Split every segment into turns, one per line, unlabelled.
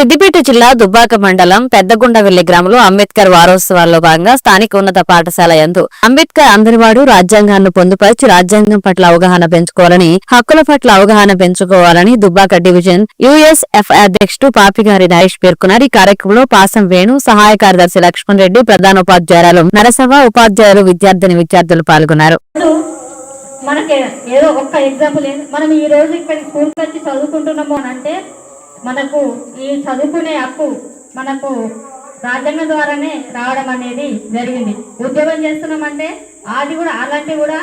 సిద్దిపేట జిల్లా దుబ్బాక మండలం పెద్దగుండవెల్లి గ్రామంలో అంబేద్కర్ వారోత్సవాల్లో భాగంగా స్థానిక ఉన్నత పాఠశాల యందు అంబేద్కర్ అందరివాడు రాజ్యాంగాన్ని పొందుపరిచి రాజ్యాంగం పట్ల అవగాహన పెంచుకోవాలని, హక్కుల పట్ల అవగాహన పెంచుకోవాలని దుబ్బాక డివిజన్ యుఎస్ఎఫ్ అధ్యక్షుడు పాపిగారి నరేష్ పేర్కొన్నారు. ఈ కార్యక్రమంలో పాసం వేణు, సహాయ కార్యదర్శి లక్ష్మణ్ రెడ్డి, ప్రధానోపాధ్యాయురాలు నరసవ, ఉపాధ్యాయులు, విద్యార్థులు పాల్గొన్నారు.
మనకి ఏదో ఒక్క ఎగ్జాంపుల్ మనం ఈ రోజు ఇక్కడ స్కూల్కి వచ్చి చదువుకుంటున్నాము అని అంటే మనకు ఈ చదువుకునే హక్కు మనకు రాజ్యాంగం ద్వారానే రావడం అనేది జరిగింది. ఉద్యోగం చేస్తున్నామంటే అది కూడా అలాంటి కూడా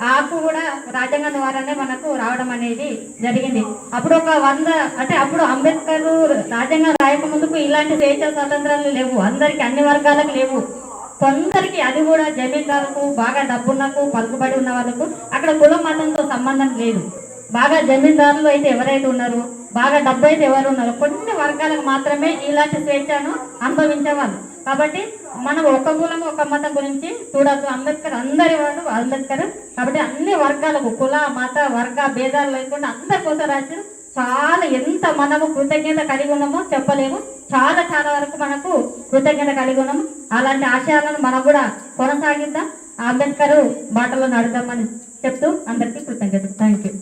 ఆ హక్కు కూడా రాజ్యాంగం ద్వారానే మనకు రావడం అనేది జరిగింది. అప్పుడు ఒక 100 అంటే అప్పుడు అంబేద్కర్ రాజ్యాంగం రాయక ముందుకు ఇలాంటి స్వేచ్ఛ స్వాతంత్రాలు లేవు, అందరికి అన్ని వర్గాలకు లేవు. కొందరికి అది కూడా జమీందారులకు, బాగా డబ్బున్నకు, పలుకుబడి ఉన్న వాళ్ళకు అక్కడ కులం మతంతో సంబంధం లేదు. బాగా జమీందారులు అయితే ఎవరైతే ఉన్నారో, బాగా డబ్బు అయితే ఎవరు ఉన్నారో కొన్ని వర్గాలకు మాత్రమే ఇలాంటి స్వేచ్ఛను అనుభవించేవాళ్ళు. కాబట్టి మనం ఒక కులం ఒక మతం గురించి చూడద్దు. అంబేద్కర్ అందరి వాడు అంబేద్కర్. కాబట్టి అన్ని వర్గాలకు కుల మత వర్గ భేదాలు లేకుండా అందరి కోసం రాసి చాలా ఎంత మనము కృతజ్ఞత కలిగి ఉన్నామో చెప్పలేము. చాలా చాలా వరకు మనకు కృతజ్ఞత కలిగి ఉన్నాము. అలాంటి ఆశయాలను మనం కూడా కొనసాగిద్దాం, అంబేద్కర్ బాటలో నడుద్దామని చెప్తూ అందరికీ కృతజ్ఞత. Thank you.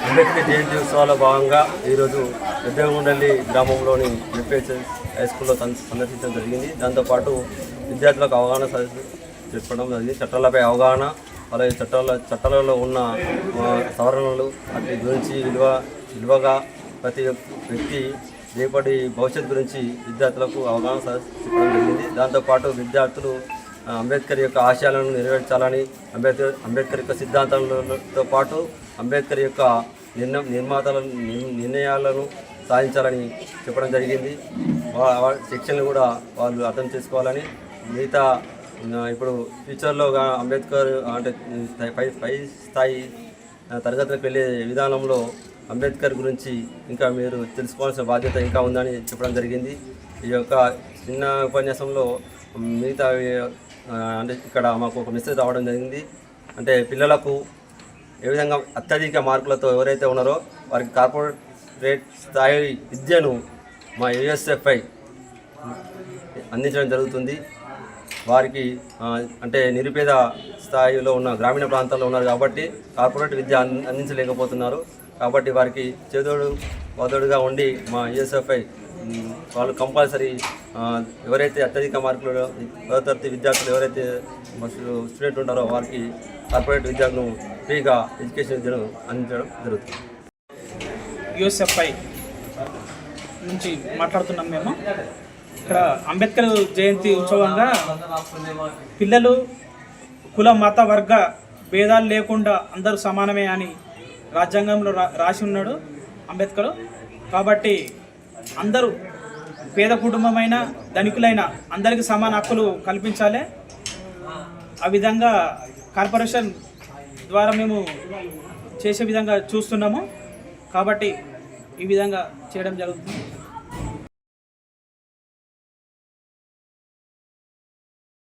అంబేద్కర్ జయంతి ఉత్సవాల్లో భాగంగా ఈరోజు పెద్దగుండెల్లి గ్రామంలోని యూపీఎస్ హై స్కూల్లో సందర్శించడం జరిగింది. దాంతోపాటు విద్యార్థులకు అవగాహన చెప్పడం జరిగింది. చట్టాలపై అవగాహన, అలాగే చట్టాలలో ఉన్న సవరణలు వాటి గురించి విలువగా ప్రతి వ్యక్తి రేపటి భవిష్యత్తు గురించి విద్యార్థులకు అవగాహన చెప్పడం జరిగింది. దాంతోపాటు విద్యార్థులు అంబేద్కర్ యొక్క ఆశయాలను నెరవేర్చాలని, అంబేద్కర్ యొక్క సిద్ధాంతాలతో పాటు అంబేద్కర్ యొక్క నిర్ణయాలను సాధించాలని చెప్పడం జరిగింది. శిక్షణను కూడా వాళ్ళు అర్థం చేసుకోవాలని, మిగతా ఇప్పుడు ఫ్యూచర్లో అంబేద్కర్ అంటే పై స్థాయి తరగతులకు వెళ్ళే విధానంలో అంబేద్కర్ గురించి ఇంకా మీరు తెలుసుకోవాల్సిన బాధ్యత ఇంకా ఉందని చెప్పడం జరిగింది. ఈ యొక్క చిన్న ఉపన్యాసంలో మిగతా అంటే ఇక్కడ మాకు ఒక మెసేజ్ రావడం జరిగింది. అంటే పిల్లలకు ఏ విధంగా అత్యధిక మార్కులతో ఎవరైతే ఉన్నారో వారికి కార్పొరేట్ స్థాయి విద్యను మా యుఎస్ఎఫ్ఐ అందించడం జరుగుతుంది. వారికి అంటే నిరుపేద స్థాయిలో ఉన్న గ్రామీణ ప్రాంతాల్లో ఉన్నారు కాబట్టి కార్పొరేట్ విద్య అందించలేకపోతున్నారు. కాబట్టి వారికి చేదోడు వదోడుగా ఉండి మా యుఎస్ఎఫ్ఐ వాళ్ళు కంపల్సరీ ఎవరైతే అత్యధిక మార్కులు తరగతి విద్యార్థులు ఎవరైతే స్టూడెంట్ ఉంటారో వారికి కార్పొరేట్ విద్యను ఫ్రీగా ఎడ్యుకేషన్ విద్యను అందించడం జరుగుతుంది.
యుఎస్ఎఫ్ఐ నుంచి మాట్లాడుతున్నాం మేము. ఇక్కడ అంబేద్కర్ జయంతి ఉత్సవంగా పిల్లలు కుల మత వర్గ భేదాలు లేకుండా అందరూ సమానమే అని రాజ్యాంగంలో రాసి ఉన్నాడు అంబేద్కర్. కాబట్టి అందరూ పేద కుటుంబమైన ధనికులైన అందరికీ సమాన హక్కులు కల్పించాలి. ఆ విధంగా కార్పొరేషన్ ద్వారా మేము చేసే విధంగా చూస్తున్నాము. కాబట్టి ఈ విధంగా చేయడం జరుగుతుంది.